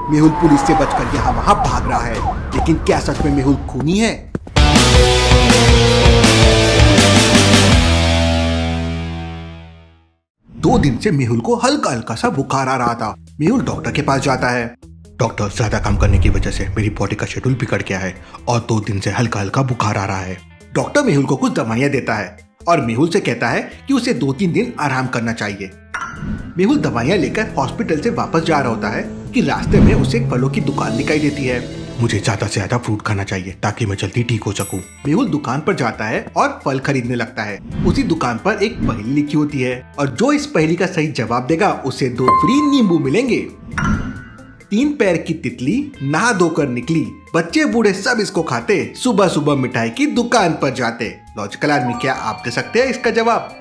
Mehul police से बचकर यहाँ वहाँ भाग रहा है, लेकिन क्या सच में मेहुल खूनी है? दो दिन से मेहुल को हल्का हल्का सा बुखार आ रहा था। मेहुल डॉक्टर के पास जाता है। डॉक्टर, ज्यादा काम करने की वजह से मेरी बॉडी का शेड्यूल बिगड़ गया है और 2 दिन से हल्का हल्का बुखार आ रहा है। डॉक्टर मेहुल को कुछ दवाइयाँ देता है और मेहुल से कहता है कि उसे 2-3 दिन आराम करना चाहिए। मेहुल दवाइयाँ लेकर हॉस्पिटल से वापस जा रहा होता है कि रास्ते में उसे एक फलों की दुकान दिखाई देती है। मुझे ज्यादा से ज्यादा फ्रूट खाना चाहिए ताकि मैं जल्दी ठीक हो सकूं। मेहुल दुकान पर जाता है और फल खरीदने लगता है। उसी दुकान पर एक पहेली लिखी होती है और जो इस पहेली का सही जवाब देगा उसे 2 फ्री नींबू मिलेंगे। 3 पैर की तितली नहा धोकर निकली, बच्चे बूढ़े सब इसको खाते, सुबह सुबह मिठाई की दुकान पर जाते। लॉजिकल आर्मी, क्या आप दे सकते हैं इसका जवाब?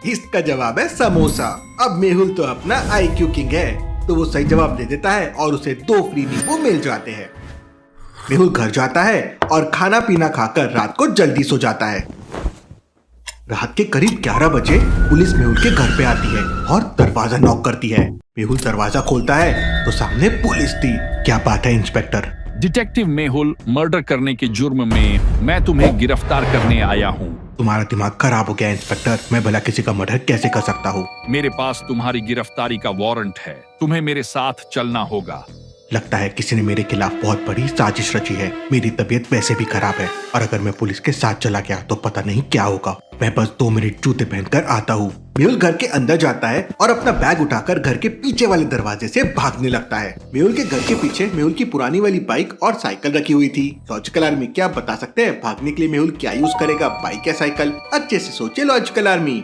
इसका जवाब है समोसा। अब मेहुल तो अपना IQ किंग है, तो वो सही जवाब दे देता है और उसे 2 फ्री नींबू मिल जाते हैं। मेहुल घर जाता है और खाना पीना खाकर रात को जल्दी सो जाता है। रात के करीब 11 बजे पुलिस मेहुल के घर पे आती है और दरवाजा नॉक करती है। मेहुल दरवाजा खोलता है तो सामने पुलिस थी। क्या बात है इंस्पेक्टर? डिटेक्टिव मेहुल, मर्डर करने के जुर्म में मैं तुम्हें गिरफ्तार करने आया हूँ। तुम्हारा दिमाग खराब हो गया इंस्पेक्टर, मैं भला किसी का मर्डर कैसे कर सकता हूँ? मेरे पास तुम्हारी गिरफ्तारी का वारंट है, तुम्हें मेरे साथ चलना होगा। लगता है किसी ने मेरे खिलाफ बहुत बड़ी साजिश रची है। मेरी तबीयत वैसे भी खराब है और अगर मैं पुलिस के साथ चला गया तो पता नहीं क्या होगा। मैं बस 2 मिनट जूते पहनकर आता हूँ। मेहुल घर के अंदर जाता है और अपना बैग उठाकर घर के पीछे वाले दरवाजे से भागने लगता है। मेहुल के घर के पीछे मेहुल की पुरानी वाली बाइक और साइकिल रखी हुई थी। लॉजिकल आर्मी, क्या आप बता सकते हैं भागने के लिए मेहुल क्या यूज करेगा, बाइक या साइकिल? अच्छे से सोचे लॉजिकल आर्मी।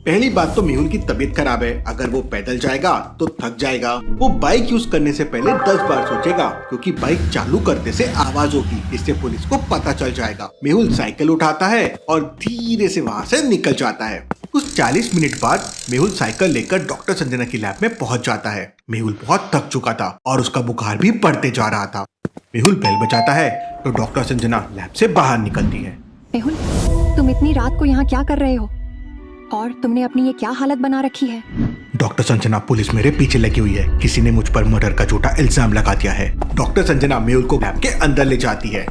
पहली बात तो मेहुल की तबीयत खराब है, अगर वो पैदल जाएगा तो थक जाएगा। वो बाइक यूज करने से पहले 10 बार सोचेगा क्योंकि बाइक चालू करने से आवाज होगी, इससे पुलिस को पता चल जाएगा। मेहुल साइकिल उठाता है और धीरे से वहाँ से निकल जाता है। कुछ 40 मिनट बाद मेहुल साइकिल लेकर डॉक्टर संजना की लैब में पहुंच जाता है। मेहुल बहुत थक चुका था और उसका बुखार भी बढ़ते जा रहा था। मेहुल बेल बजाता है तो डॉक्टर संजना लैब से बाहर निकलती है। मेहुल, तुम इतनी रात को यहाँ क्या कर रहे हो और तुमने अपनी ये क्या हालत बना रखी है? डॉक्टर संजना, पुलिस मेरे पीछे लगी हुई है, किसी ने मुझ पर मर्डर का झूठा इल्जाम लगा दिया है। डॉक्टर संजना मेहुल को लैब के अंदर ले जाती है।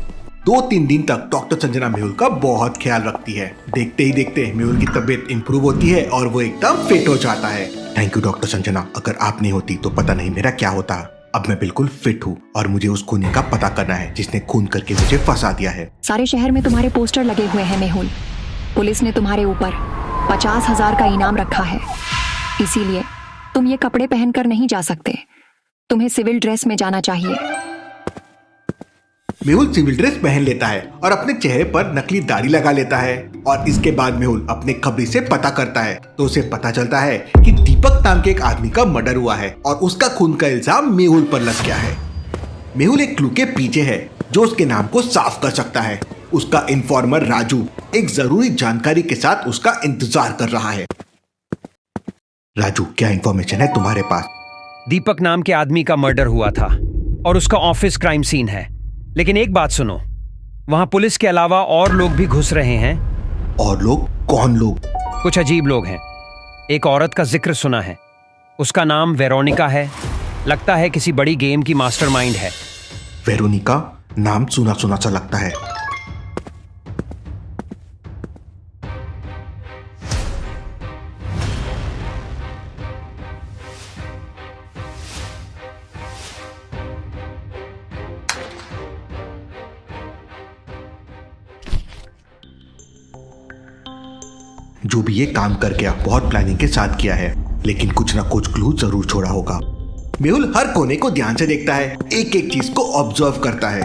2-3 दिन तक डॉक्टर संजना मेहुल का बहुत ख्याल रखती है। देखते ही देखते मेहुल की तबीयत इंप्रूव होती है और वो एकदम फिट हो जाता है। थैंक यू डॉक्टर संजना, अगर आप नहीं होती तो पता नहीं मेरा क्या होता। अब मैं बिल्कुल फिट हूँ और मुझे उस खूनी का पता करना है जिसने खून करके मुझे फंसा दिया है। सारे शहर में तुम्हारे पोस्टर लगे हुए हैं मेहुल। पुलिस ने तुम्हारे ऊपर 50,000 का इनाम रखा है, इसीलिए तुम ये कपड़े पहनकर नहीं जा सकते। तुम्हें सिविल ड्रेस में जाना चाहिए। मेहुल सिविल ड्रेस पहन लेता है और अपने चेहरे पर नकली दाढ़ी लगा लेता है और इसके बाद मेहुल अपने खबरी से पता करता है तो उसे पता चलता है कि दीपक नाम के एक आदमी का मर्डर हुआ है और उसका खून का इल्जाम मेहुल पर लग गया है। मेहुल एक क्लू के पीछे है जो उसके नाम को साफ कर सकता है। उसका इन्फॉर्मर राजू एक जरूरी जानकारी के साथ उसका इंतजार कर रहा है। राजू, क्या इंफॉर्मेशन है तुम्हारे पास? दीपक नाम के आदमी का मर्डर हुआ था और उसका ऑफिस क्राइम सीन है। लेकिन एक बात सुनो, वहां पुलिस के अलावा और लोग भी घुस रहे हैं। और लोग? कौन लोग? कुछ अजीब लोग हैं। एक औरत का जिक्र सुना है, उसका नाम वेरोनिका है। लगता है किसी बड़ी गेम की मास्टरमाइंड है। वेरोनिका? नाम सुना सुना सा लगता है। जो भी ये काम कर गया बहुत प्लानिंग के साथ किया है, लेकिन कुछ ना कुछ क्लू जरूर छोड़ा होगा। मेहुल हर कोने को ध्यान से देखता है, एक एक चीज को ऑब्जर्व करता है।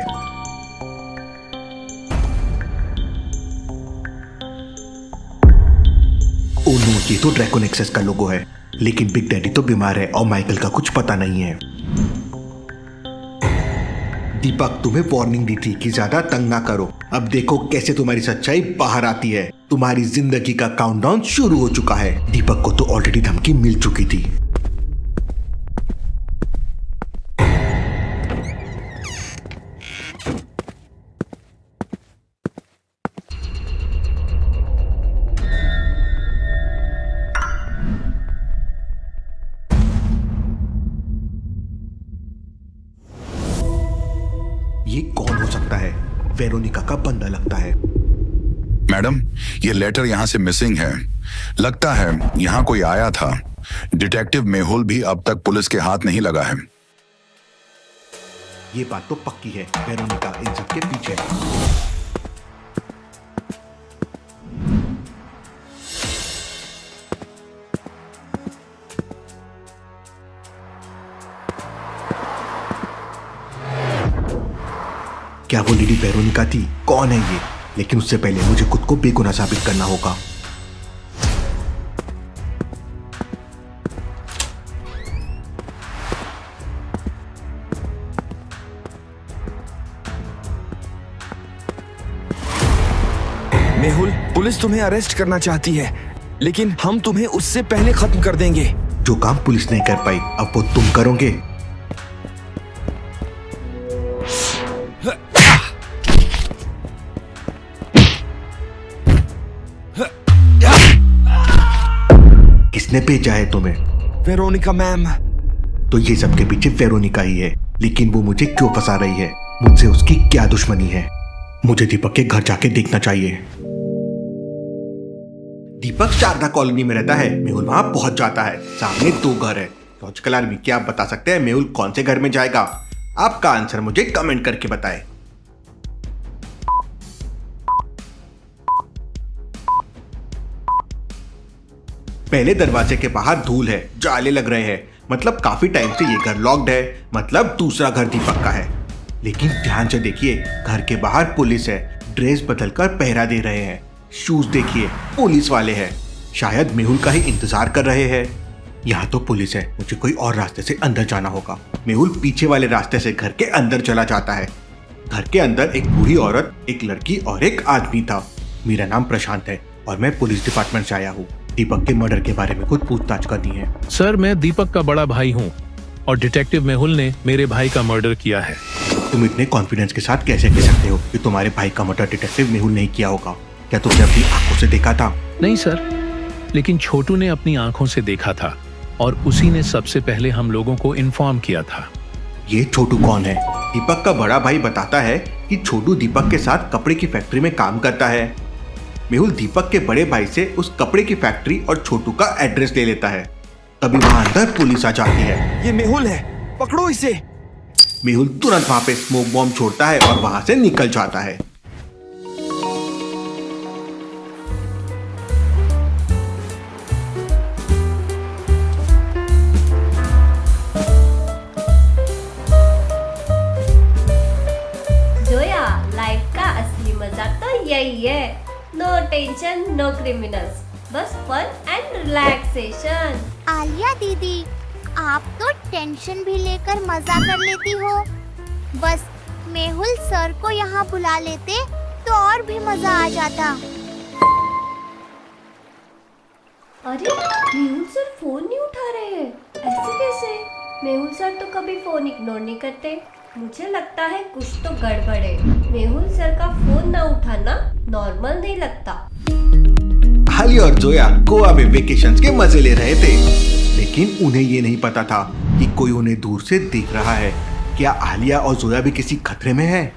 ओह नो, ये तो ड्रैगन एक्सेस का लोगो है, लेकिन बिग डैडी तो बीमार है और माइकल का कुछ पता नहीं है। दीपक, तुम्हें वार्निंग दी थी कि ज्यादा तंग ना करो। अब देखो कैसे तुम्हारी सच्चाई बाहर आती है। तुम्हारी जिंदगी का काउंटडाउन शुरू हो चुका है। दीपक को तो ऑलरेडी धमकी मिल चुकी थी। ये कौन हो सकता है? वेरोनिका का बंदा लगता है। मैडम, ये लेटर यहाँ से मिसिंग है। लगता है यहाँ कोई आया था। डिटेक्टिव मेहुल भी अब तक पुलिस के हाथ नहीं लगा है। ये बात तो पक्की है, वेरोनिका इन सब के पीछे है। क्या वो लेडी वेरोनिका थी? कौन है ये? लेकिन उससे पहले मुझे खुद को बेगुनाह साबित करना होगा। मेहुल, पुलिस तुम्हें अरेस्ट करना चाहती है, लेकिन हम तुम्हें उससे पहले खत्म कर देंगे। जो काम पुलिस नहीं कर पाई, अब वो तुम करोगे। किसने भेजा है तुम्हें? Veronica ma'am. तो ये सब के पीछे वेरोनिका ही है, लेकिन वो मुझे क्यों फंसा रही है? मुझसे उसकी क्या दुश्मनी है? मुझे दीपक के घर जाके देखना चाहिए। दीपक शारदा कॉलोनी में रहता है। मेहुल वहां पहुंच जाता है। सामने 2 घर है। लॉजिकल आर्मी, क्या आप बता सकते हैं मेहुल कौन से घर में जाएगा? आपका आंसर मुझे कमेंट करके बताएं। पहले दरवाजे के बाहर धूल है, जाले लग रहे हैं, मतलब काफी टाइम से ये घर लॉक्ड है, मतलब दूसरा घर दीपक का है। लेकिन ध्यान से देखिए, घर के बाहर पुलिस है, ड्रेस बदलकर पहरा दे रहे हैं। शूज देखिए, पुलिस वाले हैं, शायद मेहुल का ही इंतजार कर रहे हैं। यहाँ तो पुलिस है, मुझे कोई और रास्ते से अंदर जाना होगा। मेहुल पीछे वाले रास्ते से घर के अंदर चला जाता है। घर के अंदर एक बूढ़ी औरत, एक लड़की और एक आदमी था। मेरा नाम प्रशांत है और मैं पुलिस डिपार्टमेंट से आया हूँ। दीपक के मर्डर के बारे में कुछ पूछताछ करनी है। सर, मैं दीपक का बड़ा भाई हूँ और डिटेक्टिव मेहुल ने मेरे भाई का मर्डर किया है। तुम इतने कॉन्फिडेंस के साथ कैसे कह सकते हो कि तुम्हारे भाई का मर्डर डिटेक्टिव मेहुल नहीं किया होगा? क्या तुमने अपनी आंखों से देखा था? नहीं सर, लेकिन छोटू ने अपनी आंखों से देखा था और उसी ने सबसे पहले हम लोगों को इन्फॉर्म किया था। ये छोटू कौन है? दीपक का बड़ा भाई बताता है कि छोटू दीपक के साथ कपड़े की फैक्ट्री में काम करता है। मेहुल दीपक के बड़े भाई से उस कपड़े की फैक्ट्री और छोटू का एड्रेस ले लेता है। तभी वहां अंदर पुलिस आ जाती है। ये मेहुल है, पकड़ो इसे। मेहुल तुरंत वहां पे स्मोक बॉम्ब छोड़ता है और वहां से निकल जाता है। जोया, लाइफ का असली मजा तो यही है। नो टेंशन, नो क्रिमिनल्स, बस फन एंड रिलैक्सेशन। आलिया दीदी, आप तो टेंशन भी लेकर मजा कर लेती हो। बस मेहुल सर को यहाँ बुला लेते तो और भी मजा आ जाता। अरे, मेहुल सर फोन नहीं उठा रहे हैं, ऐसे कैसे? मेहुल सर तो कभी फोन इग्नोर नहीं करते। मुझे लगता है कुछ तो गड़बड़ है। मेहुल सर का फोन ना उठाना नॉर्मल नहीं लगता। आलिया और जोया गोवा में वेकेशंस के मजे ले रहे थे, लेकिन उन्हें ये नहीं पता था कि कोई उन्हें दूर से देख रहा है। क्या आलिया और जोया भी किसी खतरे में है?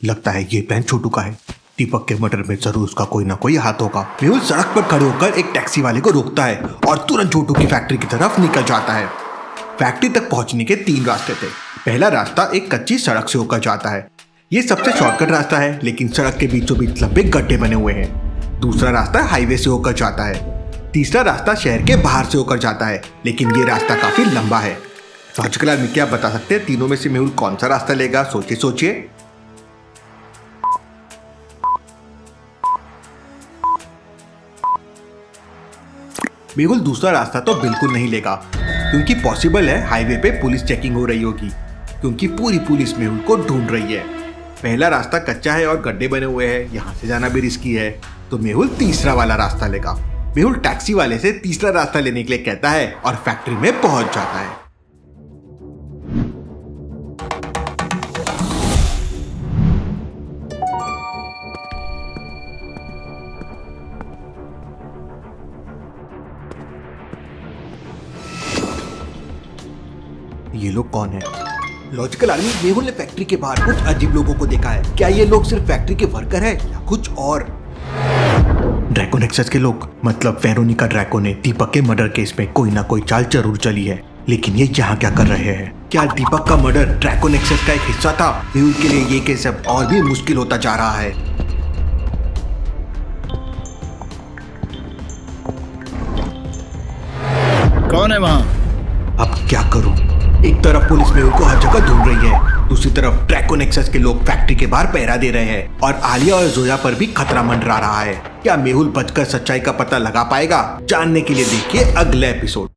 लगता है ये प्लान छोटू का है। दीपक के मर्डर में जरूर उसका कोई ना कोई हाथ होगा। मेहुल सड़क पर खड़े होकर एक टैक्सी वाले को रोकता है और तुरंत छोटू की फैक्ट्री की तरफ निकल जाता है। फैक्ट्री तक पहुंचने के 3 रास्ते थे। पहला रास्ता एक कच्ची सड़क से होकर जाता है। ये सबसे शॉर्टकट रास्ता है, लेकिन सड़क के बीचों बीच लंबे गड्ढे बने हुए हैं। दूसरा रास्ता हाईवे से होकर जाता है। तीसरा रास्ता शहर के बाहर से होकर जाता है, लेकिन ये रास्ता काफी लंबा है। लॉजिकल आर्मी, क्या बता सकते हैं तीनों में से मेहुल कौन सा रास्ता लेगा? सोचिए सोचिए। मेहुल दूसरा रास्ता तो बिल्कुल नहीं लेगा, क्योंकि पॉसिबल है हाईवे पे पुलिस चेकिंग हो रही होगी, क्योंकि पूरी पुलिस मेहुल को ढूंढ रही है। पहला रास्ता कच्चा है और गड्ढे बने हुए हैं, यहाँ से जाना भी रिस्की है, तो मेहुल तीसरा वाला रास्ता लेगा। मेहुल टैक्सी वाले से तीसरा रास्ता लेने के लिए कहता है और फैक्ट्री में पहुंच जाता है। ये लोग कौन है? लॉजिकल आर्मी, मेहुल ने फैक्ट्री के बाहर कुछ अजीब लोगों को देखा है। क्या ये लोग सिर्फ फैक्ट्री के वर्कर है या कुछ और? ड्रैको नेक्सस के लोग, मतलब वेरोनिका ड्रैको ने दीपक के मर्डर केस में कोई ना कोई चाल जरूर चली है, लेकिन ये यहाँ क्या कर रहे हैं? क्या दीपक का मर्डर ड्रैको नेक्सस का एक हिस्सा था? मेहुल के लिए ये केस अब और भी मुश्किल होता जा रहा है। कौन है वहाँ? अब क्या करूं? एक तरफ पुलिस मेहुल को हर जगह ढूंढ रही है, दूसरी तरफ ड्रैको नेक्सस के लोग फैक्ट्री के बाहर पहरा दे रहे हैं और आलिया और जोया पर भी खतरा मंडरा रहा है। क्या मेहुल बचकर सच्चाई का पता लगा पाएगा? जानने के लिए देखिए अगला एपिसोड।